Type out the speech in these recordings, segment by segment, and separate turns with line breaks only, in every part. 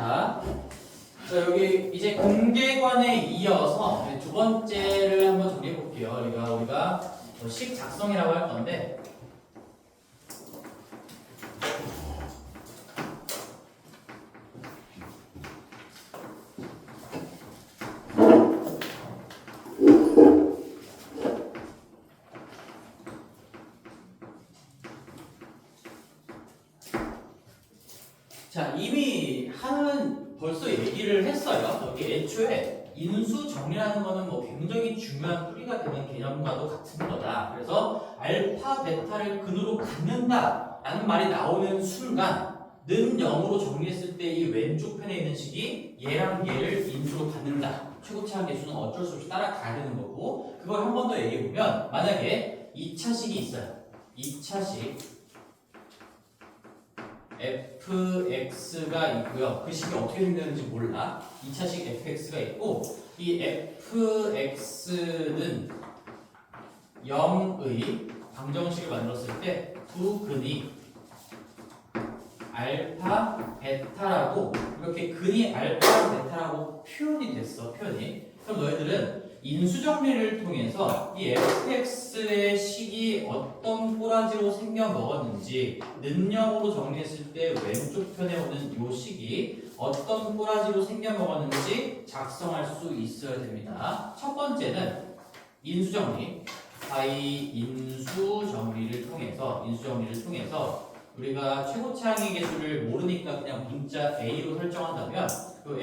자, 여기 이제 공계관에 이어서 두 번째를 한번 정리해 볼게요. 우리가 식 작성이라고 할 건데, 자, 이미 벌써 얘기를 했어요. 여기 애초에 인수 정리라는 거는 뭐 굉장히 중요한 뿌리가 되는 개념과도 같은 거다. 그래서 알파, 베타를 근으로 갖는다 라는 말이 나오는 순간 는 0으로 정리했을 때 이 왼쪽 편에 있는 식이 얘랑 얘를 인수로 갖는다. 최고차항 계수는 어쩔 수 없이 따라가야 되는 거고, 그걸 한 번 더 얘기해보면 만약에 2차식이 있어요. 2차식 fx가 있고요. 그 식이 어떻게 생겼는지 몰라. 2차식 fx가 있고, 이 fx는 0의 방정식을 만들었을 때 두 근이 알파, 베타라고, 이렇게 근이 알파, 베타라고 표현이 됐어. 표현이. 그럼 너희들은 인수정리를 통해서 이 fx의 식이 어떤 꼬라지로 생겨 먹었는지 는영으로 정리했을 때 왼쪽 편에 오는 이 식이 어떤 꼬라지로 생겨 먹었는지 작성할 수 있어야 됩니다. 첫 번째는 인수정리, 인수정리를 통해서 우리가 최고차항의 개수를 모르니까 그냥 문자 a로 설정한다면 그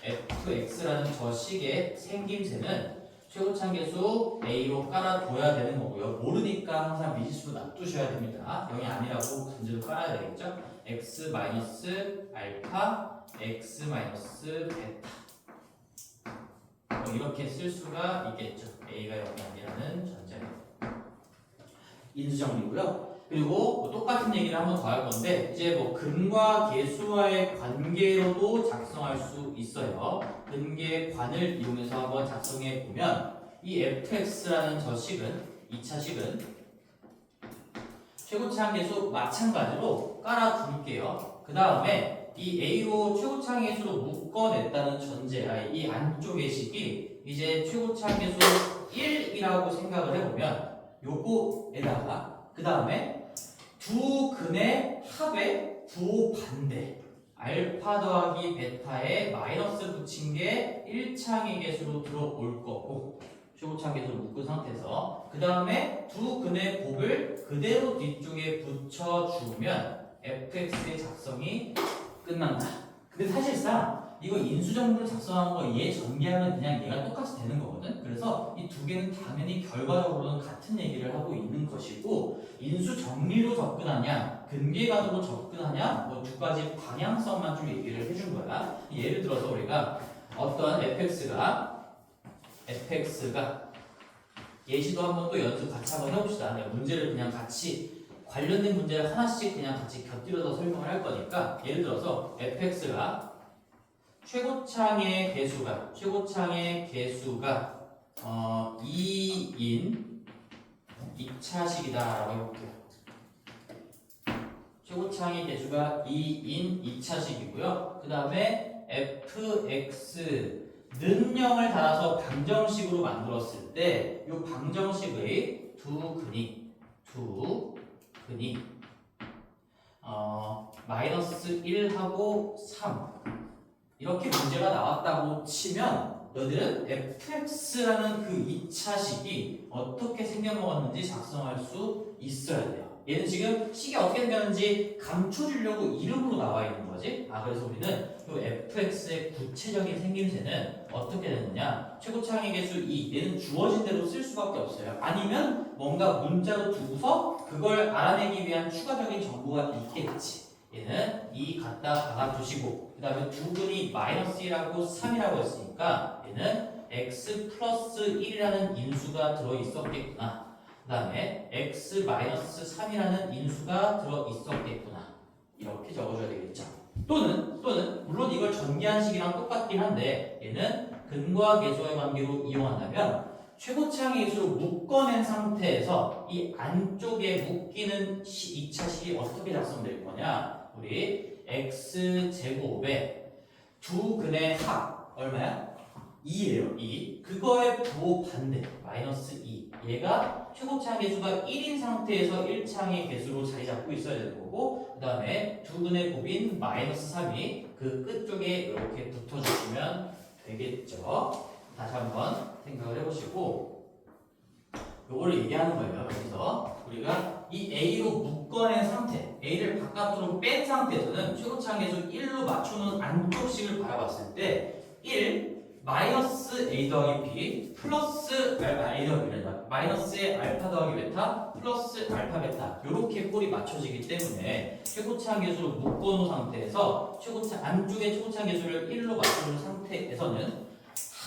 fx라는 저 식의 생김새는 최고차항 개수 a로 깔아둬야 되는 거고요. 모르니까 항상 미지수로 놔두셔야 됩니다. 0이 아니라고 전제로 깔아야 되겠죠. x 마이너스 알파, x 마이너스 베타, 이렇게 쓸 수가 있겠죠. a가 0이 아니라는 전제로. 인수정리고요. 그리고 똑같은 얘기를 한 번 더 할 건데, 이제 근과 계수와의 관계로도 작성할 수 있어요. 근계관을 이용해서 한번 작성해 보면 이 fx라는 저 식은 2차식은 최고차항 계수 마찬가지로 깔아둘게요. 그 다음에 이 a로 최고차항 계수로 묶어냈다는 전제, 이 안쪽의 식이 이제 최고차항 계수 1이라고 생각을 해보면 요거에다가 그 다음에 두 근의 합의 부호반대 알파 더하기 베타에 마이너스 붙인 게 1차항의 개수로 들어올 거고, 최고차항 개수를 묶은 상태에서 그 다음에 두 근의 곱을 그대로 뒤쪽에 붙여주면 fx의 작성이 끝난다. 근데 사실상 이거 인수정리로 작성한 거 얘 전개하면 그냥 얘가 똑같이 되는 거거든. 그래서 이 두 개는 당연히 결과적으로는 같은 얘기를 하고 있는 것이고, 인수정리로 접근하냐 근계관으로 접근하냐 두 가지 방향성만 좀 얘기를 해준 거야. 예를 들어서 우리가 어떤 fx가 예시도 한번 또 연습 같이 한번 해봅시다. 내가 문제를 그냥 같이 관련된 문제를 하나씩 그냥 같이 곁들여서 설명을 할 거니까, 예를 들어서 fx가 최고차항의 개수가 2인 2차식이다라고 해볼게요. 최고차항의 개수가 2인 2차식이고요. 그 다음에 fx는 0을 달아서 방정식으로 만들었을 때 이 방정식의 두 근이 마이너스 1하고 3 이렇게 문제가 나왔다고 치면 너희들은 fx라는 그 2차식이 어떻게 생겨먹었는지 작성할 수 있어야 돼요. 얘는 지금 식이 어떻게 생겼는지 감춰주려고 이름으로 나와 있는 거지. 그래서 우리는 이 fx의 구체적인 생김새는 어떻게 되느냐, 최고차항의 개수 2, 얘는 주어진 대로 쓸 수밖에 없어요. 아니면 뭔가 문자로 두고서 그걸 알아내기 위한 추가적인 정보가 있겠지. 얘는 2 갖다 박아주시고, 그 다음에 두 근이 마이너스 1하고 3이라고 했으니까 얘는 x 플러스 1이라는 인수가 들어있었겠구나. 그 다음에 x 마이너스 3이라는 인수가 들어있었겠구나. 이렇게 적어줘야 되겠죠. 또는 물론 이걸 전개한 식이랑 똑같긴 한데, 얘는 근과 계수와의 관계로 이용한다면 최고차항의 개수로 묶어낸 상태에서 이 안쪽에 묶이는 2차식이 어떻게 작성될 거냐? 우리 x제곱에 두 근의 합 얼마야? 2예요. 2. 그거의 부호 반대 마이너스 2. 얘가 최고차항 개수가 1인 상태에서 1차항의 개수로 자리 잡고 있어야 되는 거고, 그 다음에 두 근의 곱인 마이너스 3이 그 끝쪽에 이렇게 붙어주시면 되겠죠. 다시 한번 생각을 해보시고 요거를 얘기하는 거예요. 여기서 우리가 이 A로 묶어낸 상태, A를 바깥으로 뺀 상태에서는 최고차항 개수 1로 맞춰놓은 안쪽식을 바라봤을 때 1 마이너스 A 더하기 B 플러스 A 더하기 B란다. 마이너스의 알파 더하기 베타 플러스 알파 베타 이렇게 꼴이 맞춰지기 때문에 최고차항 개수로 묶어놓은 상태에서 안쪽에 최고차항 개수를 1로 맞춰놓은 상태에서는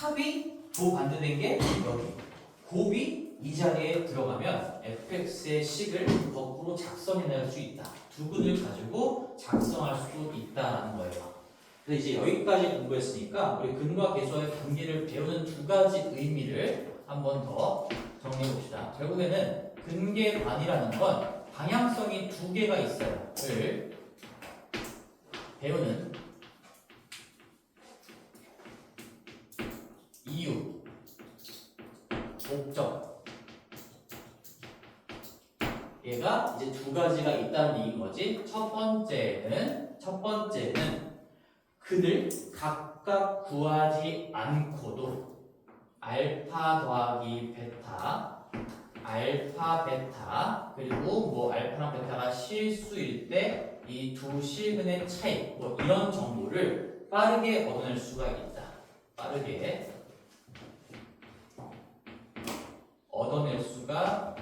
합이 도 반대된 게 여기 곱이 이 자리에 들어가면 fx의 식을 거꾸로 작성해낼 수 있다. 두 근을 가지고 작성할 수 있다는 거예요. 그래서 이제 여기까지 공부했으니까 우리 근과 계수와의 관계를 배우는 두 가지 의미를 한 번 더 정리해 봅시다. 결국에는 근계관이라는 건 방향성이 두 개가 있어요. 를 배우는 이유, 목적. 얘가 이제 두 가지가 있다는 얘기인 거지. 첫 번째는 근을 각각 구하지 않고도 알파 더하기 베타, 알파 베타, 그리고 뭐 알파랑 베타가 실수일 때 이 두 실근의 차이, 뭐 이런 정보를 빠르게 얻어낼 수가 있다. 빠르게 얻어낼 수가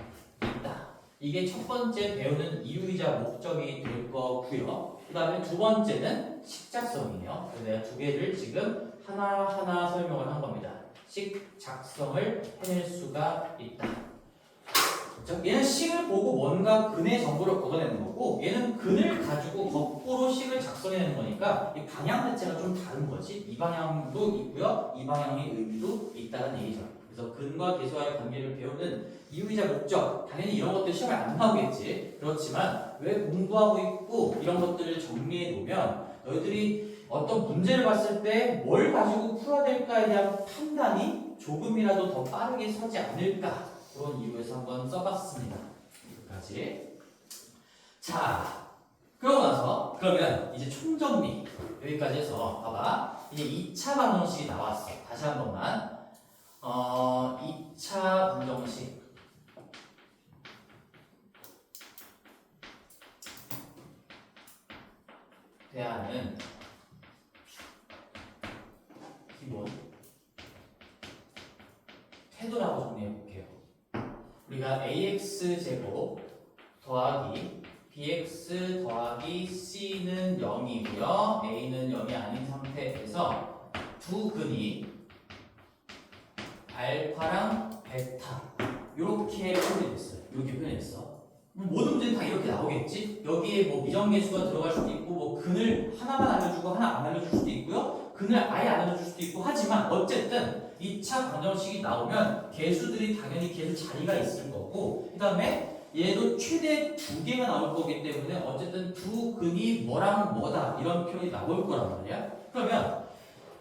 있다. 이게 첫 번째 배우는 이유이자 목적이 될 거고요. 그 다음에 두 번째는 식작성이에요. 그래서 내가 두 개를 지금 하나하나 설명을 한 겁니다. 식 작성을 해낼 수가 있다. 그렇죠? 얘는 식을 보고 뭔가 근의 정보를 걷어내는 거고, 얘는 근을 가지고 거꾸로 식을 작성해내는 거니까 이 방향 자체가 좀 다른 거지. 이 방향도 있고요, 이 방향의 의미도 있다는 얘기죠. 그래서 근과 계수와의 관계를 배우는 이유이자 목적, 당연히 이런 것들 시험에 안 나오겠지. 그렇지만 왜 공부하고 있고 이런 것들을 정리해 놓으면 너희들이 어떤 문제를 봤을 때 뭘 가지고 풀어야 될까에 대한 판단이 조금이라도 더 빠르게 서지 않을까, 그런 이유에서 한번 써봤습니다. 여기까지. 자, 그러고 나서 그러면 이제 총정리 여기까지 해서 봐봐. 이제 2차 방정식이 나왔어. 다시 한 번만. 2차 방정식. 대하는 기본 태도라고 정리해 볼게요. 우리가 ax제곱 더하기 bx 더하기 c는 0이고요. a는 0이 아닌 상태에서 두 근이 알파랑 베타 이렇게 표현됐어요. 이렇게 표현했어. 모든 문제는 다 이렇게 나오겠지? 여기에 뭐 미정계수가 들어갈 수도 있고, 뭐 근을 하나만 알려주고 하나 안 알려줄 수도 있고요. 근을 아예 안 알려줄 수도 있고, 하지만 어쨌든 2차 방정식이 나오면 개수들이 당연히 계속 자리가 있을 거고, 그 다음에 얘도 최대 2개가 나올 거기 때문에 어쨌든 두 근이 뭐랑 뭐다 이런 표현이 나올 거란 말이야. 그러면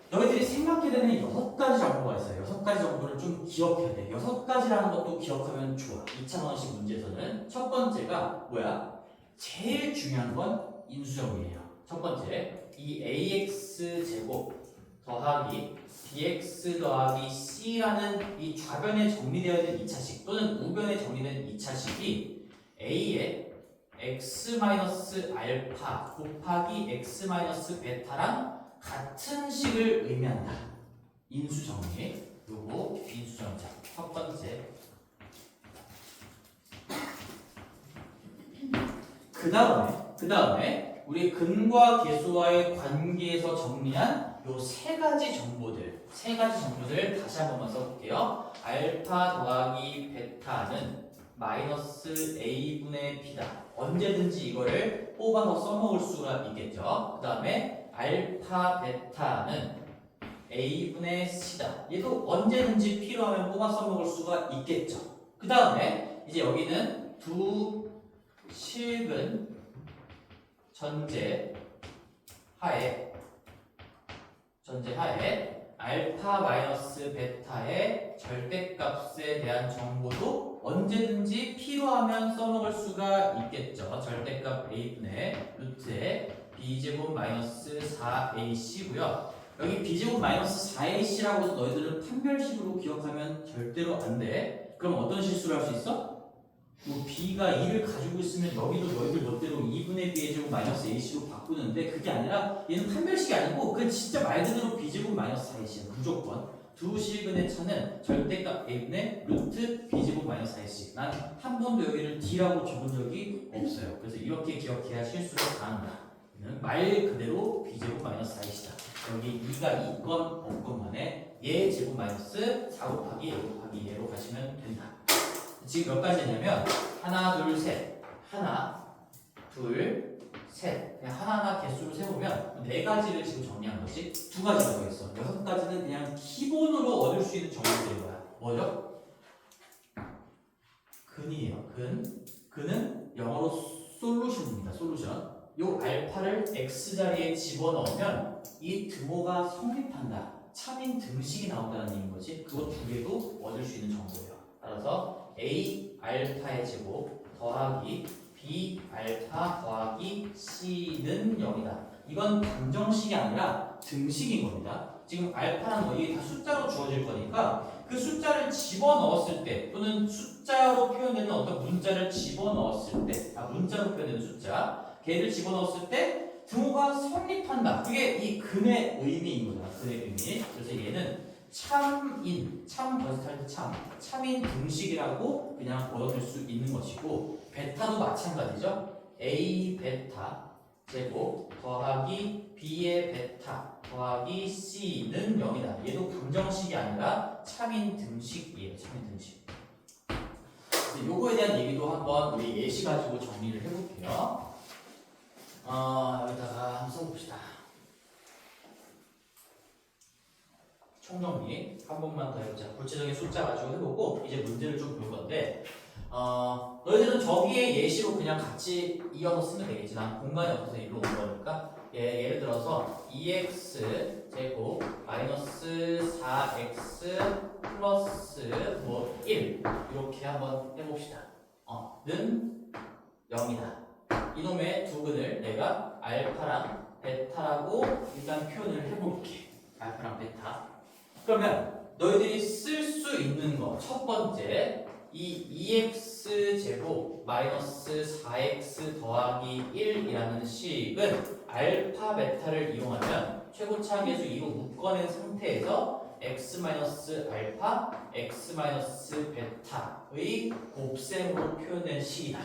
너희들이 생각해야 되는 6가지 정보가 있어요. 6가지 정보를 좀 기억해야 돼. 6가지라는 것도 기억하면 좋아. 2차 방정식 문제에서는 첫 번째가 뭐야? 제일 중요한 건 인수정리예요. 첫 번째, 이 ax제곱 더하기 bx 더하기 c라는 이 좌변에 정리되어 있는 2차식 또는 우변에 정리된 2차식이 a의 x-알파 곱하기 x-베타랑 같은 식을 의미한다. 인수정리. 요거 인수정리자. 첫 번째. 그 다음에 우리 근과 계수와의 관계에서 정리한 요 세 가지 정보들 다시 한 번만 써볼게요. 알파 더하기 베타는 마이너스 a분의 b다. 언제든지 이거를 뽑아서 써먹을 수가 있겠죠. 그 다음에 알파 베타는 a분의 c다. 얘도 언제든지 필요하면 뽑아 써먹을 수가 있겠죠. 그 다음에 이제 여기는 두 실근 전제 하에 알파 마이너스 베타의 절대값에 대한 정보도 언제든지 필요하면 써먹을 수가 있겠죠. 절대값 a분의 루트에 b제곱 마이너스 4ac고요. 여기 b제곱 마이너스 4ac라고 해서 너희들은 판별식으로 기억하면 절대로 안 돼. 그럼 어떤 실수를 할 수 있어? 뭐 b가 2를 가지고 있으면 여기도 너희들 멋대로 2분의 b제곱 마이너스 ac로 바꾸는데 그게 아니라 얘는 판별식이 아니고 그냥 진짜 말 그대로 b제곱 마이너스 4ac야. 무조건 두 실근의 차는 절대값 a분의 루트 b제곱 마이너스 4ac. 난 한 번도 여기를 d라고 적은 적이 없어요. 그래서 이렇게 기억해야 실수를 다 한다. 얘는 말 그대로 b제곱 마이너스 4ac다. 여기 2가 있건 없건 간에 얘 제곱 마이너스 4 곱하기 얘 곱하기 얘로 가시면 된다. 지금 몇 가지냐면 하나, 둘, 셋, 하나, 둘, 셋. 그냥 하나하나 개수를 세보면 네 가지를 지금 정리한 거지. 두 가지가 더 있어. 여섯 가지는 그냥 기본으로 얻을 수 있는 정보들인 거야. 뭐죠? 근이에요. 근은 영어로 솔루션입니다. 솔루션. 요 알파를 x 자리에 집어넣으면 이 등호가 성립한다. 참인 등식이 나온다는 얘기인 거지. 그거 두 개도 얻을 수 있는 정보예요. 따라서 a 알파의 제곱 더하기 b 알파 더하기 c는 0이다. 이건 방정식이 아니라 등식인 겁니다. 지금 알파는 거의 다 숫자로 주어질 거니까 그 숫자를 집어넣었을 때 또는 숫자로 표현되는 어떤 문자를 집어넣었을 때 문자로 표현되는 숫자 걔를 집어넣었을 때 등호가 성립한다. 그게 이 근의 의미인 거다. 근의 의미. 그래서 얘는 참인, 참 번역할 때 참인 등식이라고 그냥 얻어낼 수 있는 것이고 베타도 마찬가지죠. A 베타 제곱 더하기 B의 베타 더하기 C는 0이다. 얘도 방정식이 아니라 참인 등식이에요. 참인 등식. 요거에 대한 얘기도 한번 우리 예시 가지고 정리를 해볼게요. 여기다가 한번 써봅시다. 총정리 한 번만 더 해보자. 구체적인 숫자 가지고 해보고 이제 문제를 좀 볼 건데 너희들은 저기에 예시로 그냥 같이 이어서 쓰면 되겠지. 난 공간이 없어서 이리로 온 거니까 예를 들어서 2x 제곱 마이너스 4x 플러스 뭐 1 이렇게 한번 해봅시다. 는 0이다. 이놈의 두 근을 내가 알파랑 베타라고 일단 표현을 해볼게. 알파랑 베타. 그러면 너희들이 쓸 수 있는 거 첫 번째 이 2x 제곱 마이너스 4x 더하기 1이라는 식은 알파 베타를 이용하면 최고차 계수 2로 묶어낸 상태에서 x 마이너스 알파 x 마이너스 베타의 곱셈으로 표현된 식이다.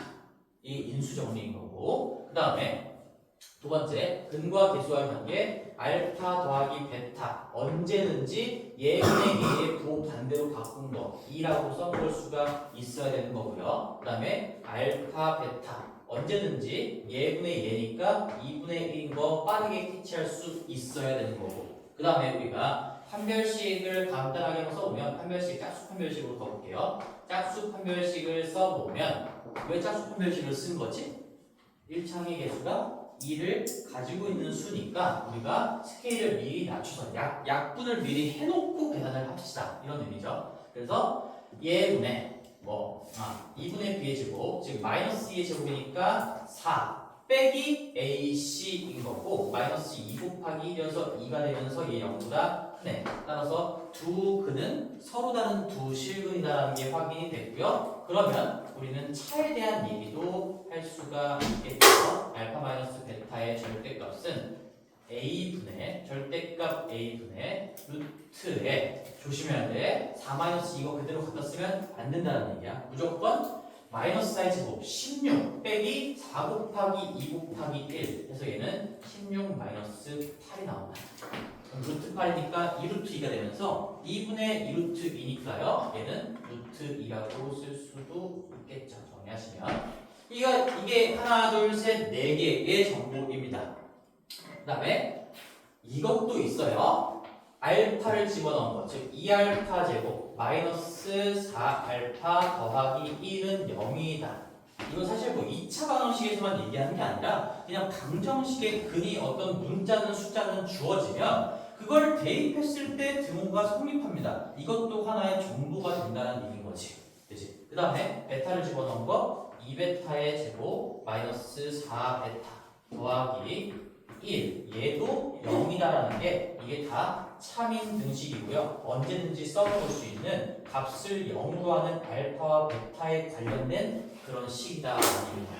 이 인수 정리인 거고 그 다음에 두 번째, 근과 계수와의 관계 알파 더하기 베타 언제든지 예분의 예의 부호 반대로 바꾼 거 2라고 써먹을 수가 있어야 되는 거고요. 그 다음에 알파 베타 언제든지 예분의 예니까 2분의 1인 거 빠르게 캐치할 수 있어야 되는 거고 그 다음에 우리가 판별식을 간단하게 한번 써보면 판별식 짝수 판별식으로 가볼게요. 짝수 판별식을 써보면 왜 짝수 판별식을 쓴 거지? 1창의 개수가 2를 가지고 있는 수니까 우리가 스케일을 미리 낮춰서 약분을 미리 해놓고 계산을 합시다. 이런 의미죠. 그래서 얘분의 2분의 b의 제곱 즉 마이너스 2의 제곱이니까 4 빼기 ac인 거고 마이너스 2 곱하기 1이어서 2가 되면서 얘 0보다 크네. 따라서 두 근은 서로 다른 두 실근이라는 게 확인이 됐고요. 그러면 우리는 차에 대한 얘기도 할 수가 있겠죠. 알파 마이너스 베타의 절대값은 a분의 절대값 a분의 루트에 조심해야 돼. 4 마이너스 이거 그대로 갖다 쓰면 안 된다는 얘기야. 무조건 마이너스 4의 제곱 16 빼기 4 곱하기 2 곱하기 1 해서 얘는 16 마이너스 8이 나온다. 루트 8이니까 2루트 2가 되면서 2분의 2루트 2니까요. 얘는 루트 2라고 쓸 수도 있겠죠. 정리하시면. 이게 하나, 둘, 셋, 네 개의 정보입니다. 그 다음에 이것도 있어요. 알파를 집어넣은 거, 즉 2알파 제곱 마이너스 4알파 더하기 1은 0이다. 이거 사실 뭐 2차 방정식에서만 얘기하는 게 아니라 그냥 방정식의 근이 어떤 문자는 숫자는 주어지면 그걸 대입했을 때 등호가 성립합니다. 이것도 하나의 정보가 된다는 얘기인 거지. 그치? 그 다음에 베타를 집어넣은 거 2베타의 제곱 마이너스 4베타 더하기 1 얘도 0이다라는 게 이게 다 참인 등식이고요. 언제든지 써먹을 수 있는 값을 0으로 하는 알파와 베타에 관련된 그런 식이다라는 얘기입니다.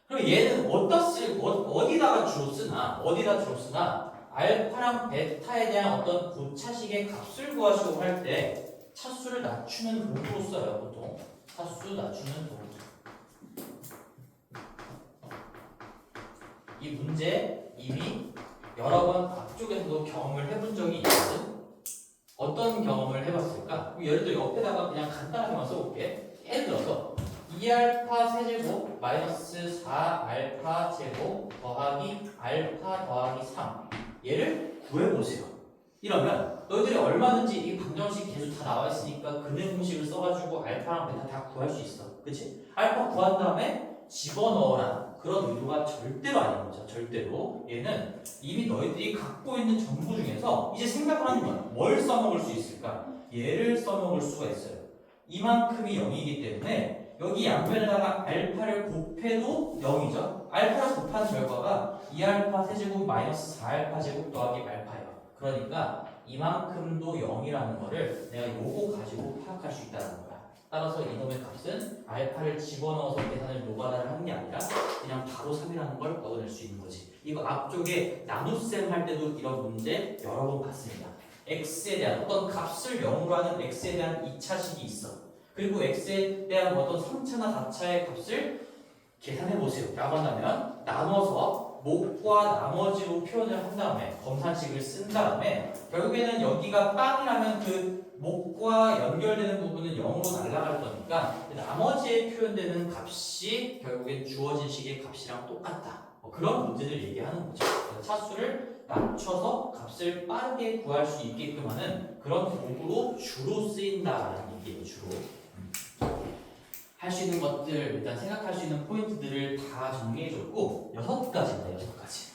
그럼 얘는 어디다가 주로 쓰나 알파랑 베타에 대한 어떤 고차식의 값을 구하시려고 할 때 차수를 낮추는 도구로 써요. 보통 차수 낮추는 도구. 이 문제 이미 여러 번 앞쪽에서도 경험을 해본 적이 있거든. 어떤 경험을 해봤을까? 예를 들어 옆에다가 그냥 간단하게만 써볼게. 예를 들어서 2알파 세제곱 마이너스 4알파 제곱 더하기 알파 더하기 3 얘를 구해보세요. 이러면 너희들이 얼마든지 이 방정식 계속 다 나와 있으니까 근해 공식을 써가지고 알파랑 베타 다 구할 수 있어. 그치? 알파 구한 다음에 집어넣어라. 그런 의도가 절대로 아닌 거죠. 절대로. 얘는 이미 너희들이 갖고 있는 정보 중에서 이제 생각을 하는 거야. 뭘 써먹을 수 있을까? 얘를 써먹을 수가 있어요. 이만큼이 0이기 때문에 여기 양변에다가 알파를 곱해도 0이죠. 알파를 곱한 결과가 2알파 세제곱 마이너스 4알파 제곱 더하기 알파예요. 그러니까 이만큼도 0이라는 거를 내가 요거 가지고 파악할 수 있다는 거야. 따라서 이놈의 값은 알파를 집어넣어서 계산을 노가다를 하는 게 아니라 그냥 바로 3이라는 걸 얻어낼 수 있는 거지. 이거 앞쪽에 나눗셈 할 때도 이런 문제 여러 번 봤습니다. x에 대한 어떤 값을 0으로 하는 x에 대한 2차식이 있어. 그리고 x에 대한 어떤 3차나 4차의 값을 계산해 보세요. 라고 한다면 나눠서 목과 나머지로 표현을 한 다음에 검산식을 쓴 다음에 결국에는 여기가 빵이라면 그 목과 연결되는 부분은 0으로 날아갈 거니까 나머지에 표현되는 값이 결국엔 주어진 식의 값이랑 똑같다. 그런 문제를 얘기하는 거죠. 차수를 낮춰서 값을 빠르게 구할 수 있게끔 하는 그런 도구로 주로 쓰인다라는 얘기예요. 주로. 할 수 있는 것들, 일단 생각할 수 있는 포인트들을 다 정리해줬고 6가지입니다. 6가지.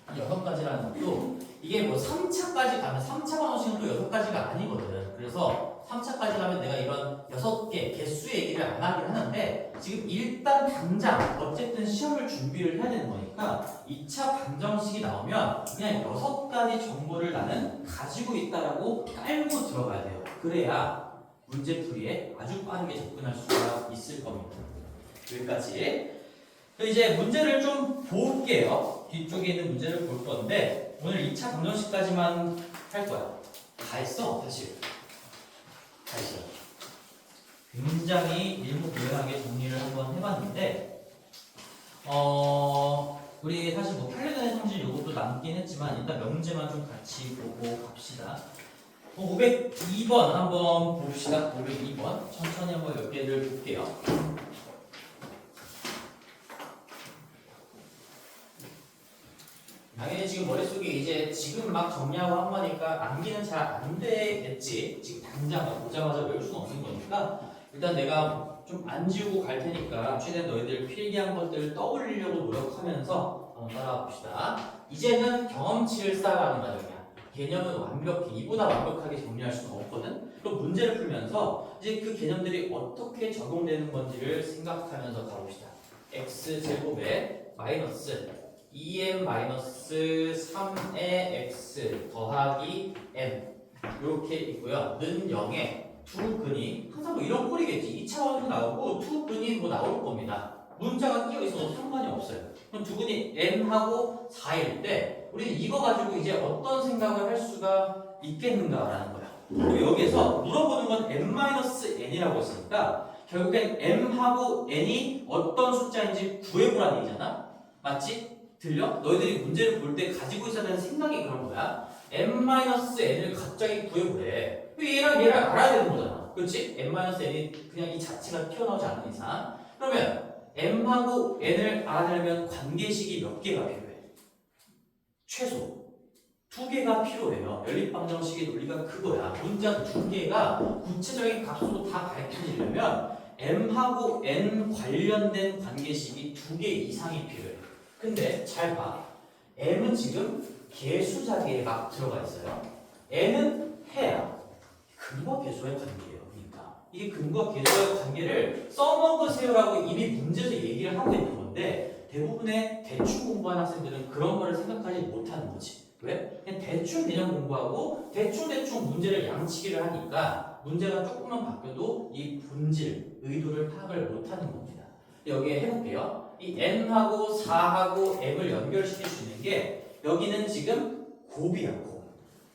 그래서 6가지라는 것도 이게 뭐 3차까지 가면 3차 방정식은 또 6가지가 아니거든. 그래서 3차까지 가면 내가 이런 6개 개수의 얘기를 안 하긴 하는데 지금 일단 당장 어쨌든 시험을 준비를 해야 되는 거니까 2차 방정식이 나오면 그냥 6가지 정보를 나는 가지고 있다라고 깔고 들어가야 돼요. 그래야 문제풀이에 아주 빠르게 접근할 수가 있을 겁니다. 여기까지. 이제 문제를 좀 볼게요. 뒤쪽에 있는 문제를 볼 건데 오늘 2차 방정식까지만 할 거야. 다 했어, 사실. 다 했어. 굉장히 일목요연하게 정리를 한번 해봤는데 우리 사실 뭐 팔레전의 성질 요것도 남긴 했지만 일단 명제만 좀 같이 보고 갑시다. 502번 한번 봅시다. 502번 천천히 한번 몇 개를 볼게요. 당연히 지금 머릿속에 이제 지금 막 정리하고 한 거니까 암기는 잘 안 되겠지. 지금 당장 보자마자 외울 수는 없는 거니까 일단 내가 좀 안 지우고 갈 테니까 최대한 너희들 필기한 것들을 떠올리려고 노력하면서 한번 따라와 봅시다. 이제는 경험치를 쌓아가는 과정이야. 개념은 완벽히 이보다 완벽하게 정리할 수는 없거든. 그럼 문제를 풀면서 이제 그 개념들이 어떻게 적용되는 건지를 생각하면서 가봅시다. x제곱에 마이너스 2m-3의 x 더하기 m 이렇게 있고요. 는 0에 두 근이 항상 뭐 이런 꼴이겠지. 2차원도 나오고 두 근이 뭐 나올 겁니다. 문자가 끼어 있어도 상관이 없어요. 그럼 두 근이 m하고 4일 때 우리는 이거 가지고 이제 어떤 생각을 할 수가 있겠는가라는 거야. 그리고 여기에서 물어보는 건 m-n이라고 했으니까 결국엔 m하고 n이 어떤 숫자인지 구해보라는 얘기잖아. 맞지? 들려? 너희들이 문제를 볼 때 가지고 있어야 되는 생각이 그런 거야. m-n을 갑자기 구해보래. 얘랑 얘를 알아야 되는 거잖아. 그렇지? m-n이 그냥 이 자체가 튀어나오지 않는 이상. 그러면 m하고 n을 알아내려면 관계식이 몇 개가 필요해? 최소 두 개가 필요해요. 연립방정식의 논리가 그거야. 문자 두 개가 구체적인 값으로 다 밝혀지려면 m하고 n 관련된 관계식이 두 개 이상이 필요해. 근데 잘 봐. m은 지금 개수 자리에 막 들어가 있어요. n은 해야 근과 계수와의 관계예요. 그러니까 이게 근과 계수와의 관계를 써먹으세요라고 이미 문제에서 얘기를 하고 있는 건데 대부분의 대충 공부하는 학생들은 그런 거를 생각하지 못하는 거지. 왜? 그냥 대충 개념 공부하고 대충 문제를 양치기를 하니까 문제가 조금만 바뀌어도 이 본질, 의도를 파악을 못하는 겁니다. 여기에 해볼게요. 이 n하고 4하고 m을 연결시킬 수 있는 게 여기는 지금 곱이야, 곱.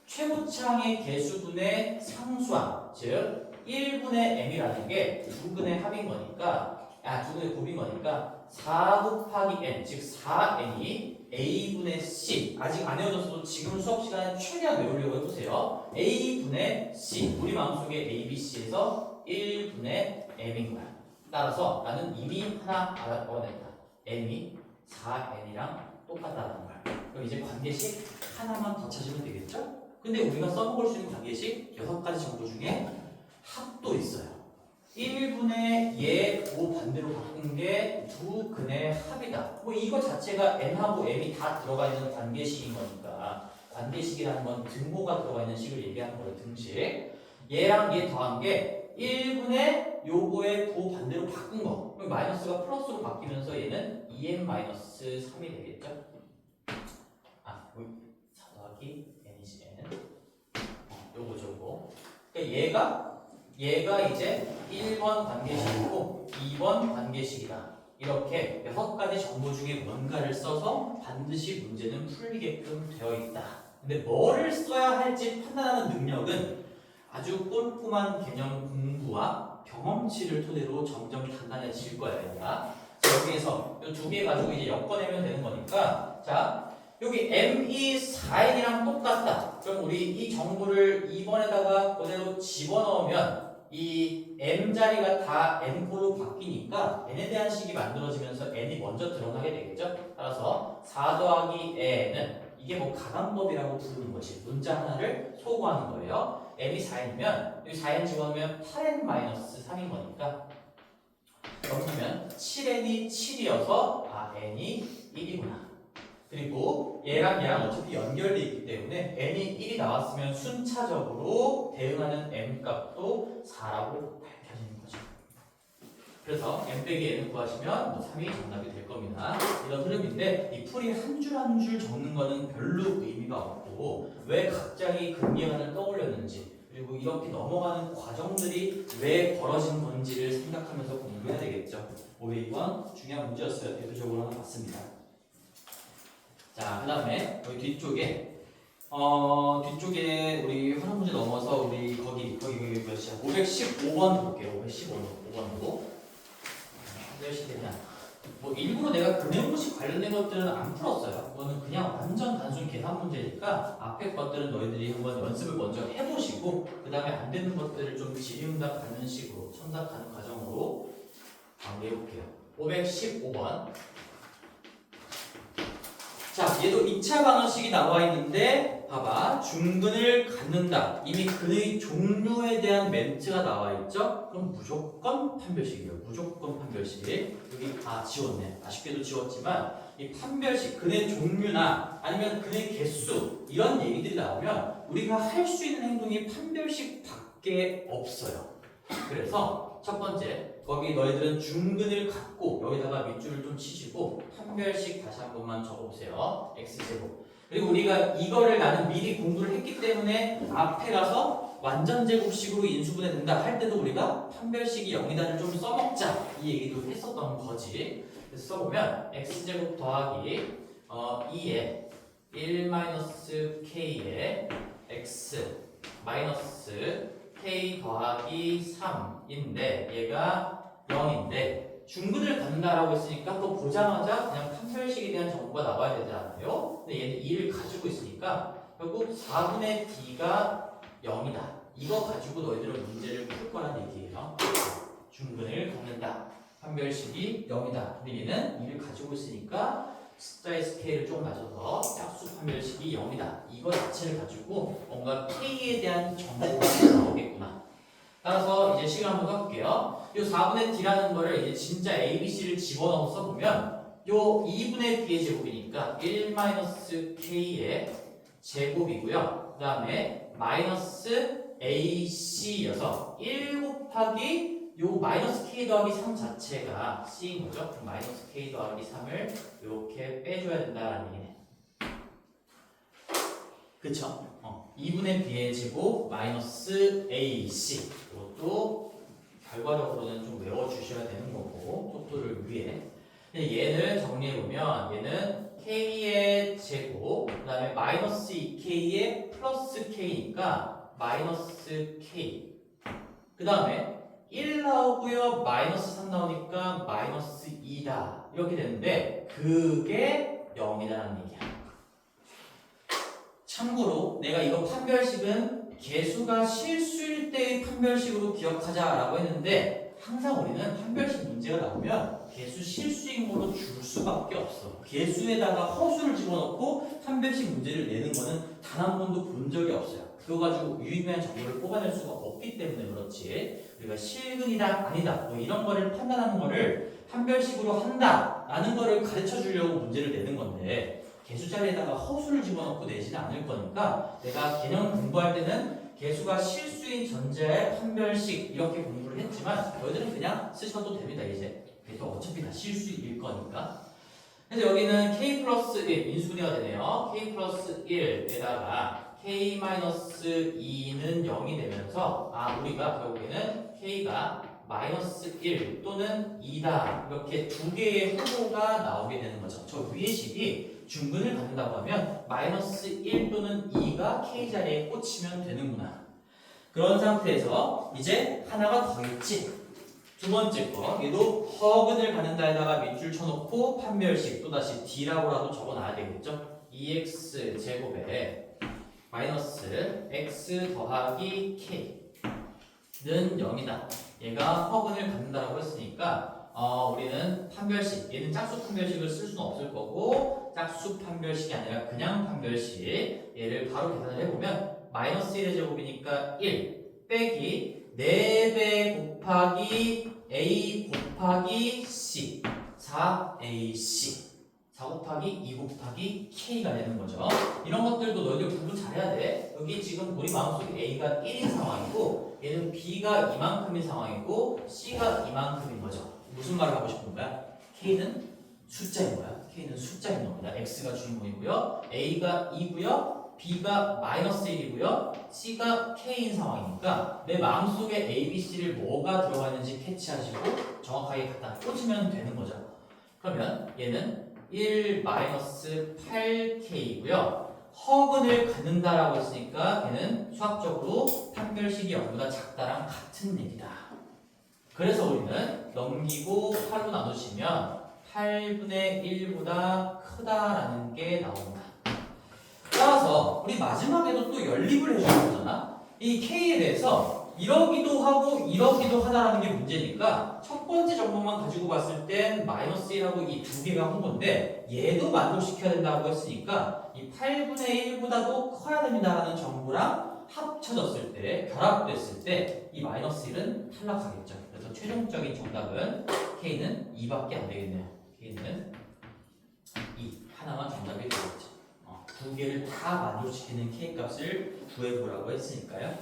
최고창의 개수분의 상수항, 즉 1분의 m이라는 게 두 근의 합인 거니까, 두 근의 곱인 거니까 4 곱하기 n, 즉 4n이 a분의 c, 아직 안 외워졌어도 지금 수업 시간에 최대한 외우려고 해보세요. a분의 c, 우리 마음속에 abc에서 1분의 m인 거야. 따라서 나는 이미 하나 알아냈다. m이 4n이랑 똑같다는 거야. 그럼 이제 관계식 하나만 더 찾으면 되겠죠? 근데 우리가 써먹을 수 있는 관계식 6가지 정도 중에 합도 있어요. 1분의 얘 그 반대로 바꾼 게 두 근의 합이다. 뭐 이거 자체가 n하고 m이 다 들어가 있는 관계식인 거니까 관계식이라는 건 등호가 들어가 있는 식을 얘기하는 거예요. 등식. 얘랑 얘 더한 게 1분의 요거의 그 반대로 바꾼 거. 그럼 마이너스가 플러스로 바뀌면서 얘는 2n-3이 되겠죠? 여기 4 더하기 n이지 n. 요거. 그러니까 얘가 이제 1번 관계식이고 2번 관계식이다. 이렇게 6가지 정보 중에 뭔가를 써서 반드시 문제는 풀리게끔 되어 있다. 근데 뭐를 써야 할지 판단하는 능력은 아주 꼼꼼한 개념 공부와 경험치를 토대로 점점 단단해질 거예요. 얘가. 여기에서 이 두 개 가지고 이제 엮어내면 되는 거니까, 자, 여기 m이 4n이랑 똑같다. 그럼 우리 이 정보를 2번에다가 그대로 집어넣으면 이 m 자리가 다 n코로 바뀌니까 n에 대한 식이 만들어지면서 n이 먼저 드러나게 되겠죠. 따라서 4 더하기 n은 이게 뭐 가감법이라고 부르는 거지. 문자 하나를 소구하는 거예요. m이 4n이면 여기 4n 집어넣으면 8n-3인 거니까 그러면 7n이 7이어서 n이 1이구나. 그리고 얘랑 어차피 연결되어 있기 때문에 n이 1이 나왔으면 순차적으로 대응하는 m 값도 4라고 밝혀지는 거죠. 그래서 m 빼기 n을 구하시면 3이 정답이 될 겁니다. 이런 흐름인데 이 풀이 한 줄 한 줄 적는 거는 별로 의미가 없고 왜 갑자기 근계관을 떠올렸는지 그리고 이렇게 넘어가는 과정들이 왜 벌어진 건지를 생각하면서 공부해야 되겠죠. 502번 중요한 문제였어요. 대표적으로 하나 봤습니다. 자, 그 다음에 여기 뒤쪽에 우리 활용 문제 넘어서 우리 거기 몇이야? 515번 볼게요. 515번으로 몇이 되냐? 뭐 일부러 내가 근해공식 관련된 것들은 안 풀었어요. 이거는 그냥 완전 단순 계산 문제니까 앞에 것들은 너희들이 한번 연습을 먼저 해보시고 그 다음에 안 되는 것들을 좀 질의응답 하는 식으로 첨삭하는 과정으로 마무리해볼게요. 515번. 자, 얘도 2차 방정식이 나와 있는데 봐봐. 중근을 갖는다. 이미 근의 종류에 대한 멘트가 나와 있죠? 그럼 무조건 판별식이에요. 무조건 판별식. 여기 지웠네. 아쉽게도 지웠지만 이 판별식, 근의 종류나 아니면 근의 개수 이런 얘기들이 나오면 우리가 할 수 있는 행동이 판별식 밖에 없어요. 그래서 첫 번째 거기 너희들은 중근을 갖고 여기다가 밑줄을 좀 치시고 판별식 다시 한 번만 적어보세요. x제곱. 그리고 우리가 이거를 나는 미리 공부를 했기 때문에 앞에 가서 완전제곱식으로 인수분해 된다 할 때도 우리가 판별식이 0이다를 좀 써먹자 이 얘기도 했었던 거지. 그래서 써보면 x제곱 더하기 2에 1-k에 x 마이너스 k 더하기 3인데 얘가 0인데 중근을 갖는다라고 했으니까 또 보자마자 그냥 판별식에 대한 정보가 나와야 되지 않아요? 근데 얘는 2를 가지고 있으니까 결국 4분의 d가 0이다. 이거 가지고 너희들은 문제를 풀 거란 얘기예요. 중근을 갖는다. 판별식이 0이다. 근데 얘는 2를 가지고 있으니까 숫자의 스케일을 좀 낮춰서 약 짝수 판별식이 0이다. 이거 자체를 가지고 뭔가 K에 대한 정보가 나오겠구나. 따라서 이제 식을 한번 써볼게요. 이 4분의 D라는 거를 이제 진짜 ABC를 집어넣어서 써보면 요 2분의 D의 제곱이니까 1-K의 제곱이고요. 그 다음에 마이너스 AC여서 1 곱하기 요 마이너스 K 더하기 3 자체가 C인 거죠. 마이너스 K 더하기 3을 이렇게 빼줘야 된다는 얘기네. 그쵸? 2분의 B의 제곱 마이너스 AC. 이것도 결과적으로는 좀 외워주셔야 되는 거고, 속도를 위해. 얘를 정리해보면 얘는 K의 제곱, 그 다음에 마이너스 2K의 플러스 K니까 마이너스 K. 그 다음에 1 나오고요, 마이너스 3 나오니까 마이너스 2다. 이렇게 되는데 그게 0이라는 얘기야. 참고로 내가 이거 판별식은 개수가 실수일 때의 판별식으로 기억하자라고 했는데 항상 우리는 판별식 문제가 나오면 개수 실수인 걸로 줄 수밖에 없어. 개수에다가 허수를 집어넣고 판별식 문제를 내는 거는 단 한 번도 본 적이 없어요. 그거 가지고 유의미한 정보를 뽑아낼 수가 없기 때문에 그렇지. 우리가 실근이다 아니다 뭐 이런 거를 판단하는 거를 판별식으로 한다라는 거를 가르쳐 주려고 문제를 내는 건데 개수 자리에다가 허수를 집어넣고 내지는 않을 거니까 내가 개념 공부할 때는 개수가 실수인 전제의 판별식 이렇게 공부를 했지만 너희들은 그냥 쓰셔도 됩니다. 이제 그래도 어차피 다 실수일 거니까. 그래서 여기는 K 플러스 1 인수분해가 되네요. K 플러스 1에다가 K 마이너스 2는 0이 되면서 우리가 결국에는 K가 마이너스 1 또는 2다 이렇게 두 개의 후보가 나오게 되는 거죠. 저 위의 식이 중근을 갖는다고 하면 마이너스 1 또는 2가 K 자리에 꽂히면 되는구나. 그런 상태에서 이제 하나가 더 있지. 두 번째 거, 얘도 허근을 갖는다에다가 밑줄 쳐놓고 판별식 또다시 D라고라도 적어놔야 되겠죠. 2x 제곱에 마이너스 x 더하기 k는 0이다. 얘가 허근을 갖는다라고 했으니까 우리는 판별식, 얘는 짝수 판별식을 쓸 수는 없을 거고 짝수 판별식이 아니라 그냥 판별식 얘를 바로 계산을 해보면 마이너스 1의 제곱이니까 1 빼기 4배 곱하기 a 곱하기 c 4ac 4 곱하기 2 곱하기 k가 되는 거죠. 이런 것들도 너희들 공부 잘해야 돼. 여기 지금 우리 마음속에 a가 1인 상황이고 얘는 b가 이만큼인 상황이고 c가 이만큼인 거죠. 무슨 말을 하고 싶은 거야? k는 숫자인 거야. k는 숫자인 겁니다. x가 주인공이고요. a가 2고요. b가 마이너스 1이고요. c가 k인 상황이니까 내 마음속에 a, b, c를 뭐가 들어가 있는지 캐치하시고 정확하게 갖다 꽂으면 되는 거죠. 그러면 얘는 1 마이너스 8k이고요. 허근을 갖는다라고 했으니까 걔는 수학적으로 판별식이 0보다 작다랑 같은 얘기다. 그래서 우리는 넘기고 8로 나누시면 8분의 1보다 크다라는 게 나옵니다. 따라서 우리 마지막에도 또 연립을 해주는 거잖아. 이 K에 대해서 이러기도 하고 이러기도 하다라는 게 문제니까 첫 번째 정보만 가지고 봤을 땐 마이너스 1하고 이 두 개가 한 건데 얘도 만족시켜야 된다고 했으니까 이 8분의 1보다도 커야 된다라는 정보랑 합쳐졌을 때 결합됐을 때 이 마이너스 1은 탈락하겠죠. 그래서 최종적인 정답은 K는 2밖에 안 되겠네요. K는 2 하나만 정답이 되겠죠. 두 개를 다 만족시키는 K 값을 구해보라고 했으니까요.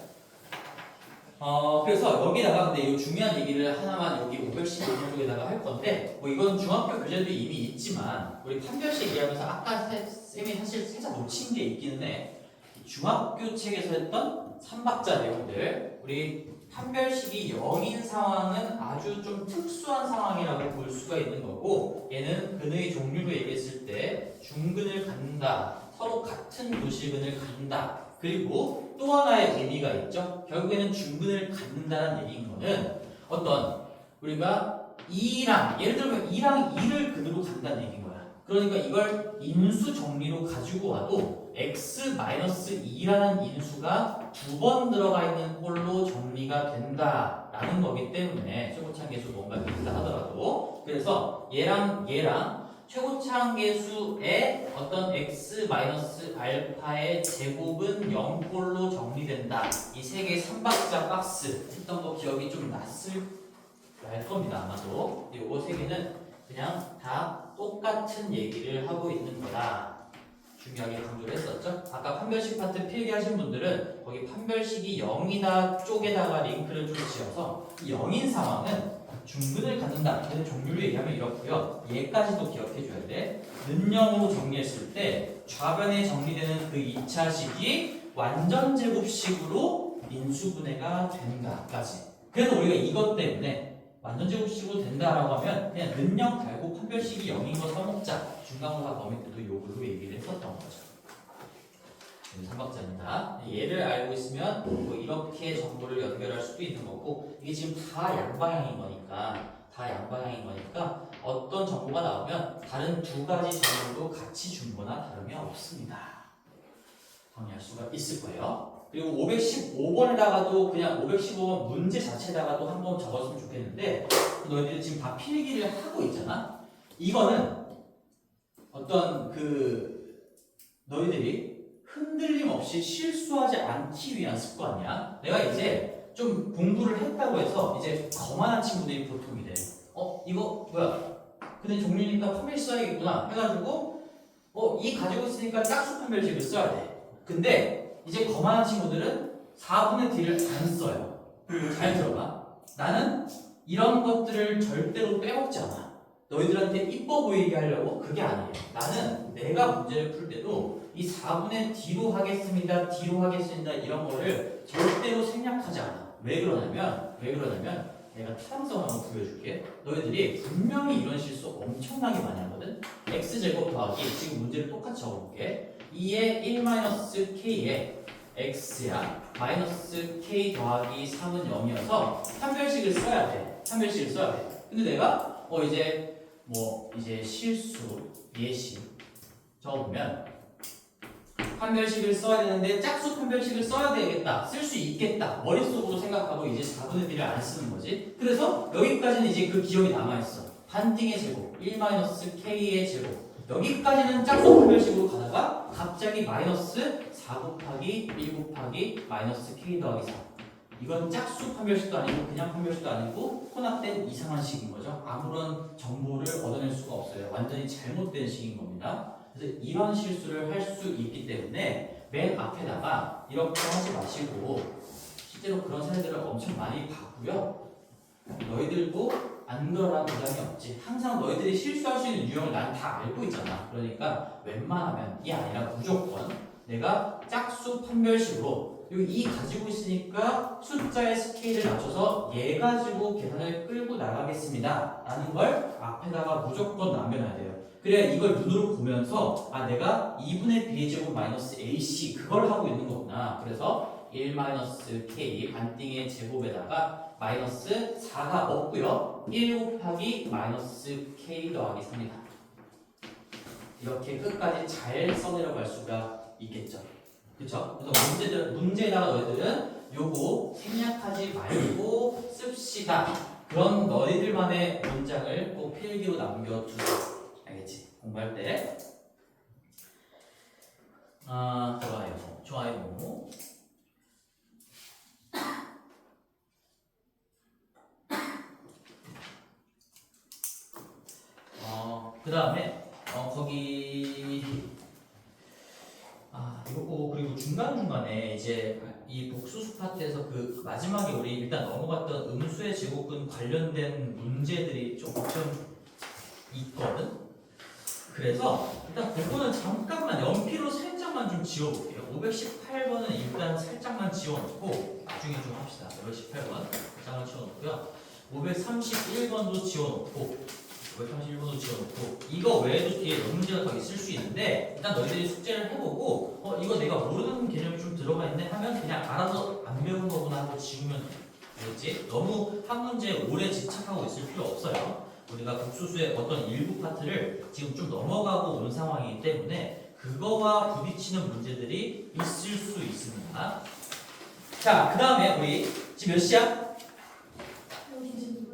그래서 여기다가 근데 이 중요한 얘기를 하나만 여기 515번 쪽에다가 할 건데 뭐 이건 중학교 교재도 이미 있지만 우리 판별식 얘기하면서 아까 쌤이 사실 살짝 놓친 게 있기는 해. 중학교 책에서 했던 3박자 내용들 우리 판별식이 0인 상황은 아주 좀 특수한 상황이라고 볼 수가 있는 거고 얘는 근의 종류로 얘기했을 때 중근을 갖는다 서로 같은 도실근을 갖는다 그리고 또 하나의 의미가 있죠. 결국에는 중근을 갖는다는 얘기인 거는 어떤 우리가 2랑 예를 들면 2랑 2를 근으로 갖는다는 얘기인 거야. 그러니까 이걸 인수 정리로 가지고 와도 x-2라는 인수가 두 번 들어가 있는 꼴로 정리가 된다라는 거기 때문에 최고차항계수 뭔가 있다 하더라도 그래서 얘랑 최고차항계수의 어떤 x-2 마이너스 알파의 제곱은 0꼴로 정리된다. 이 세 개의 3박자 박스 했던 거 기억이 좀 날 겁니다. 아마도. 요거 세 개는 그냥 다 똑같은 얘기를 하고 있는 거다. 중요하게 강조를 했었죠. 아까 판별식 파트 필기하신 분들은 거기 판별식이 0이다 쪽에다가 링크를 좀 지어서 이 0인 상황은 중근을 갖는다. 걔는 종류를 얘기하면 이렇고요. 얘까지도 기억해 줘야 돼. 는영으로 정리했을 때 좌변에 정리되는 그 2차식이 완전 제곱식으로 인수분해가 된다까지. 그래서 우리가 이것 때문에 완전 제곱식으로 된다라고 하면 그냥 는영 달고 판별식이 0인 거 써먹자. 중간고사 범위 때도 요걸로 얘기를 했었던 거죠. 3박자입니다. 얘를 알고 있으면 뭐 이렇게 정보를 연결할 수도 있는 거고, 이게 지금 다 양방향인 거니까 어떤 정보가 나오면 다른 두 가지 정보도 같이 준 거나 다름이 없습니다. 정리할 수가 있을 거예요. 그리고 515번에다가도 그냥 515번 문제 자체에다가도 한번 적었으면 좋겠는데, 너희들이 지금 다 필기를 하고 있잖아. 이거는 어떤 너희들이 흔들림 없이 실수하지 않기 위한 습관이야. 내가 이제 좀 공부를 했다고 해서 이제 거만한 친구들이 보통이 돼. 이거 뭐야? 근데 종류니까 판별식 써야겠구나 해가지고 이 가지고 있으니까 짝수 판별식을 써야 돼. 근데 이제 거만한 친구들은 4분의 D를 안 써요. 잘 들어봐. 나는 이런 것들을 절대로 빼먹지 않아. 너희들한테 이뻐 보이게 하려고 그게 아니에요. 나는 내가 문제를 풀 때도 이 4분의 D로 하겠습니다, D로 하겠습니다 이런 거를 절대로 생략하지 않아. 왜 그러냐면 내가 타당성 한번 보여줄게. 너희들이 분명히 이런 실수 엄청나게 많이 하거든. x제곱 더하기 지금 문제를 똑같이 적어볼게. 2의 1-k에 x야 마이너스 k 더하기 3은 0이어서 판별식을 써야 돼. 근데 내가 이제 실수 예시 적어보면 판별식을 써야 되는데 짝수 판별식을 써야 되겠다. 쓸 수 있겠다. 머릿속으로 생각하고 이제 4분의 D를 안 쓰는 거지. 그래서 여기까지는 이제 그 기억이 남아있어. 반띵의 제곱 1-k의 제곱 여기까지는 짝수 판별식으로 가다가 갑자기 마이너스 4 곱하기 1 곱하기 마이너스 k 더하기 4 이건 짝수 판별식도 아니고 그냥 판별식도 아니고 혼합된 이상한 식인 거죠. 아무런 정보를 얻어낼 수가 없어요. 완전히 잘못된 식인 겁니다. 그래서 이런 실수를 할 수 있기 때문에 맨 앞에다가 이렇게 하지 마시고 실제로 그런 사례들을 엄청 많이 봤고요. 너희들도 안 그러라는 보장이 없지. 항상 너희들이 실수할 수 있는 유형을 난 다 알고 있잖아. 그러니까 웬만하면 이 아니라 무조건 내가 짝수 판별식으로 이 가지고 있으니까 숫자의 스케일을 낮춰서 얘 가지고 계산을 끌고 나가겠습니다 라는 걸 앞에다가 무조건 남겨놔야 돼요. 그래야 이걸 눈으로 보면서 내가 2분의 b제곱 마이너스 ac 그걸 하고 있는 거구나. 그래서 1-k 반띵의 제곱에다가 마이너스 4가 없고요. 1 곱하기 마이너스 k 더하기 3이다. 이렇게 끝까지 잘 써내려갈 수가 있겠죠. 그쵸? 그래서 문제에다가 너희들은 요거 생략하지 말고 씁시다. 그런 너희들만의 문장을 꼭 필기로 남겨두세요. 알겠지? 공부할 때. 좋아요. 그 다음에 거기 그리고 중간중간에 이제 이 복수수 파트에서 그 마지막에 우리 일단 넘어갔던 음수의 제곱근 관련된 문제들이 조금 있거든. 그래서 일단 그거는 잠깐만 연필로 살짝만 좀 지워볼게요. 518번은 일단 살짝만 지워놓고 나중에 좀 합시다. 518번 살짝만 지워놓고요. 531번도 지워놓고 이거 외에도 뒤에 몇 문제가 더 있을 수 있는데 일단 너희들이 숙제를 해보고 이거 내가 모르는 개념이 좀 들어가 있네 하면 그냥 알아서 안 배운 거구나 하고 지우면 되겠지? 너무 한 문제에 오래 집착하고 있을 필요 없어요. 우리가 복수수의 어떤 일부 파트를 지금 좀 넘어가고 온 상황이기 때문에 그거와 부딪히는 문제들이 있을 수 있습니다. 자, 그 다음에 우리 지금 몇 시야?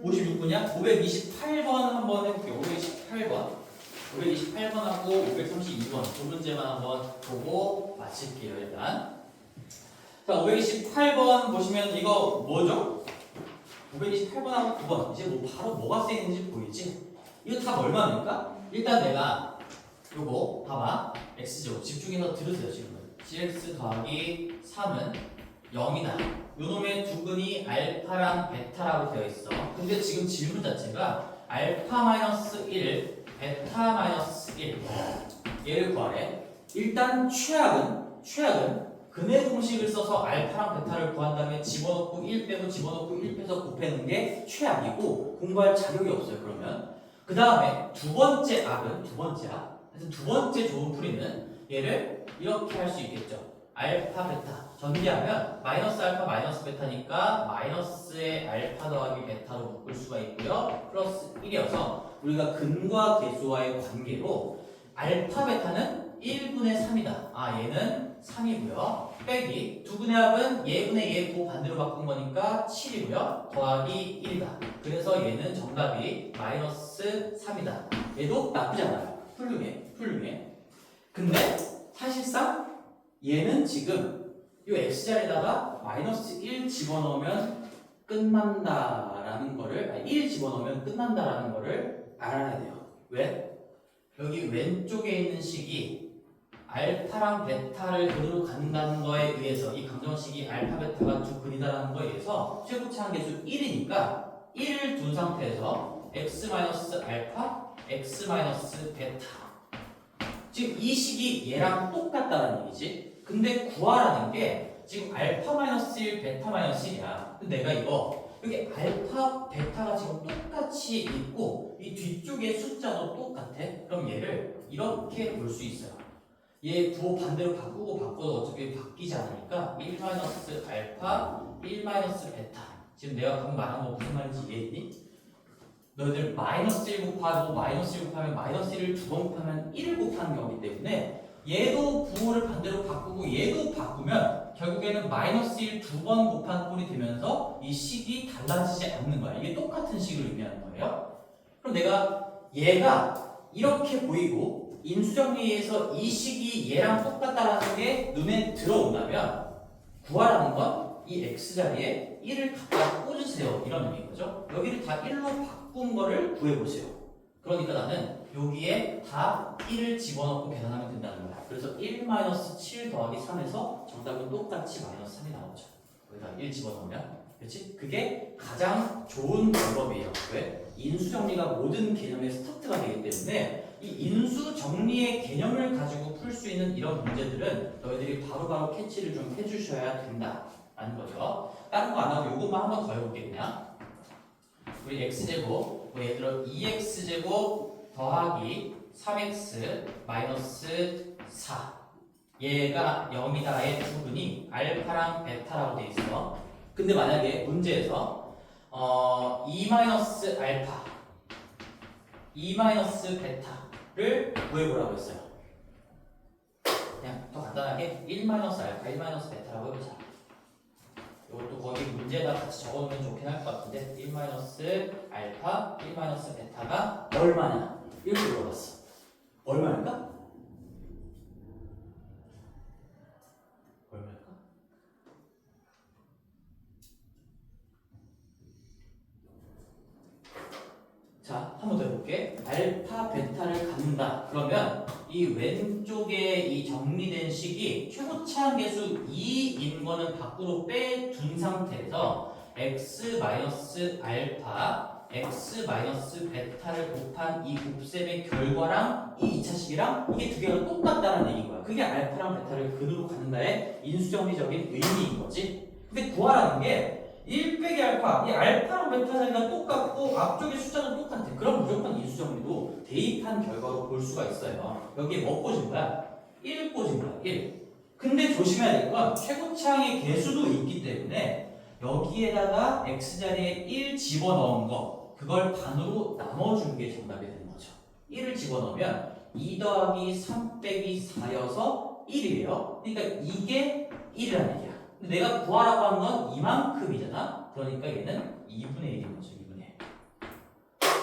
56분이야? 528번 한번 해볼게요. 528번. 528번하고 532번 두 문제만 한번 보고 마칠게요. 일단 자 528번 보시면 이거 뭐죠? 528번하고 9번 이제 뭐 바로 뭐가 쓰이는지 보이지? 이거 답 얼마입니까? 일단 내가 요거 봐봐 x제곱 집중해서 들으세요. 지금 gx 더하기 3은 0이다. 요놈의 두근이 알파랑 베타라고 되어 있어. 근데 지금 질문 자체가 알파 마이너스 1 베타 마이너스 1 얘를 구하래. 일단 최악은 근해 공식을 써서 알파랑 베타를 구한 다음에 집어넣고 1 빼고 집어넣고 1 빼서 곱해놓은 게 최악이고 공부할 자격이 없어요. 그러면 그 다음에 두 번째 악 하여튼 두 번째 좋은 풀이는 얘를 이렇게 할 수 있겠죠. 알파 베타 전개하면 마이너스 알파 마이너스 베타니까 마이너스의 알파 더하기 베타로 묶을 수가 있고요. 플러스 1이어서 우리가 근과 계수와의 관계로 알파 베타는 1분의 3이다. 아 얘는 3이고요. 빼기 두근의 합은 얘분의 얘고 반대로 바꾼 거니까 7이고요. 더하기 1이다. 그래서 얘는 정답이 마이너스 3이다. 얘도 나쁘지 않아요. 훌륭해. 근데 사실상 얘는 지금 이 x자리에다가 마이너스 1 집어넣으면 끝난다라는 거를 1 집어넣으면 끝난다라는 거를 알아야 돼요. 왜? 여기 왼쪽에 있는 식이 알파랑 베타를 근으로 갖는다는 거에 의해서 이 강정식이 알파 베타가 두 근이다라는 거에 의해서 최고차항 계수 1이니까 1을 둔 상태에서 x 마이너스 알파, x 마이너스 베타 지금 이 식이 얘랑 똑같다는 얘기지. 근데 구하라는 게 지금 알파 마이너스 1, 베타 마이너스 1이야. 근데 내가 이거 여기 알파, 베타가 지금 똑같이 있고 이 뒤쪽에 숫자도 똑같아. 그럼 얘를 이렇게 볼 수 있어요. 얘 부호 반대로 바꿔도 어차피 바뀌지 않으니까 1 마이너스 알파, 1 마이너스 베타. 지금 내가 방금 말한 거 무슨 말인지 이해했니? 너희들 마이너스 1 곱하고 마이너스 1 곱하면 마이너스 1을 두 번 곱하면 1을 곱하는 경우이기 때문에 얘도 부호를 반대로 바꾸고 얘도 바꾸면 결국에는 마이너스 1 두 번 곱한 꼴이 되면서 이 식이 달라지지 않는 거야. 이게 똑같은 식을 의미하는 거예요. 그럼 내가 얘가 이렇게 보이고 인수정리에서 이 식이 얘랑 똑같다라는 게 눈에 들어온다면 구하라는 건 이 x자리에 1을 갖다 꽂으세요. 이런 의미인 거죠. 여기를 다 1로 바꾼 거를 구해보세요. 그러니까 나는 여기에 다 1을 집어넣고 계산하면 된다는 거야. 그래서 1-7 더하기 3에서 정답은 똑같이 마이너스 3이 나오죠. 여기다 1 집어넣으면. 그렇지? 그게 가장 좋은 방법이에요. 왜? 인수정리가 모든 개념의 스타트가 되기 때문에 이 인수정리의 개념을 가지고 풀 수 있는 이런 문제들은 너희들이 바로바로 캐치를 좀 해주셔야 된다. 라는 거죠. 다른 거 안 하고 이것만 한 번 더 해볼게 그냥. 우리 x제곱, 뭐 예를 들어 2x제곱 더하기 3x 마이너스 4 얘가 0이다의 부분이 알파랑 베타라고 돼 있어. 근데 만약에 문제에서 2 마이너스 알파 2 마이너스 베타를 구해보라고 했어요. 그냥 더 간단하게 1 마이너스 알파 1 마이너스 베타라고 해보자. 이것도 거기 문제에다 같이 적어놓으면 좋긴 할 것 같은데 1 마이너스 알파 1 마이너스 베타가 얼마냐 이렇게 물어봤어. 얼마일까? 자, 한 번 더 해볼게. 알파, 베타를 갖는다. 그러면 이 왼쪽에 이 정리된 식이 최고차항 계수 2인 거는 밖으로 빼둔 상태에서 x 마이너스 알파, x 마이너스 베타를 곱한 이 곱셈의 결과랑 이 2차식이랑 이게 두 개가 똑같다는 얘기인 거야. 그게 알파랑 베타를 근으로 갖는다의 인수정리적인 의미인 거지. 근데 구하라는 게 1 빼기 알파, 이 알파랑 베타 자리가 똑같고 앞쪽의 숫자는 똑같아. 그럼 무조건 인수정리도 대입한 결과로 볼 수가 있어요. 여기에 뭐 꽂은 거야? 1 꽂은 거야, 1. 근데 조심해야 될 건 최고차항의 개수도 있기 때문에 여기에다가 x자리에 1 집어넣은 거 그걸 반으로 나눠준 게 정답이 되는 거죠. 1을 집어넣으면 2 더하기 3 빼기 4여서 1이에요. 그러니까 이게 1이라는 얘기야. 근데 내가 구하라고 한 건 이만큼이잖아. 그러니까 얘는 2분의 1인 거죠. 2분의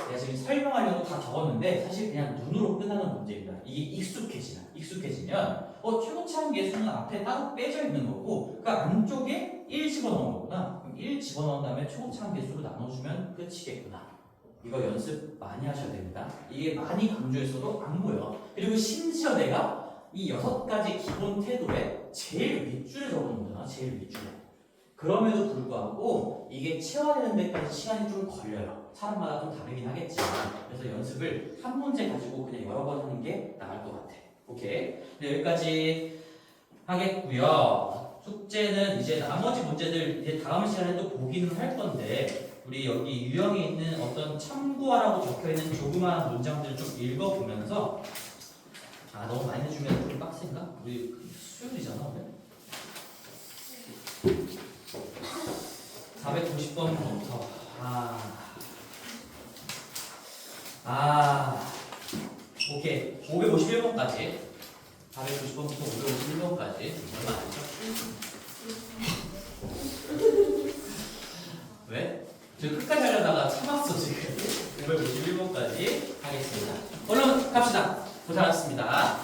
1. 제가 지금 설명하려고 다 적었는데 사실 그냥 눈으로 끝나는 문제입니다. 이게 익숙해지면 최고차항 계수는 앞에 따로 빼져 있는 거고 그 안쪽에 1 집어넣은 거구나. 그럼 1 집어넣은 다음에 최고차항 계수로 나눠주면 끝이겠구나. 이거 연습 많이 하셔야 됩니다. 이게 많이 강조했어도 안 보여. 그리고 심지어 내가 이 6가지 기본 태도에 제일 윗줄에 적어놓은 거잖아. 제일 윗줄에. 그럼에도 불구하고 이게 체화되는 데까지 시간이 좀 걸려요. 사람마다 좀 다르긴 하겠지만 그래서 연습을 한 문제 가지고 그냥 여러 번 하는 게 나을 것 같아. 오케이. 네, 여기까지 하겠고요. 숙제는 이제 나머지 문제들 이제 다음 시간에 또 보기는 할 건데 우리 여기 유형에 있는 어떤 참고하라고 적혀있는 조그마한 문장들 좀 읽어보면서 너무 많이 해주면 좀 빡센가? 우리 수요일이잖아 오늘. 490번부터 오케이 551번까지 490번부터 551번까지 얼마 안 했죠? 왜? 저 끝까지 하려다가 참았어 지금 551번까지 하겠습니다. 얼른 갑시다. 고생하셨습니다.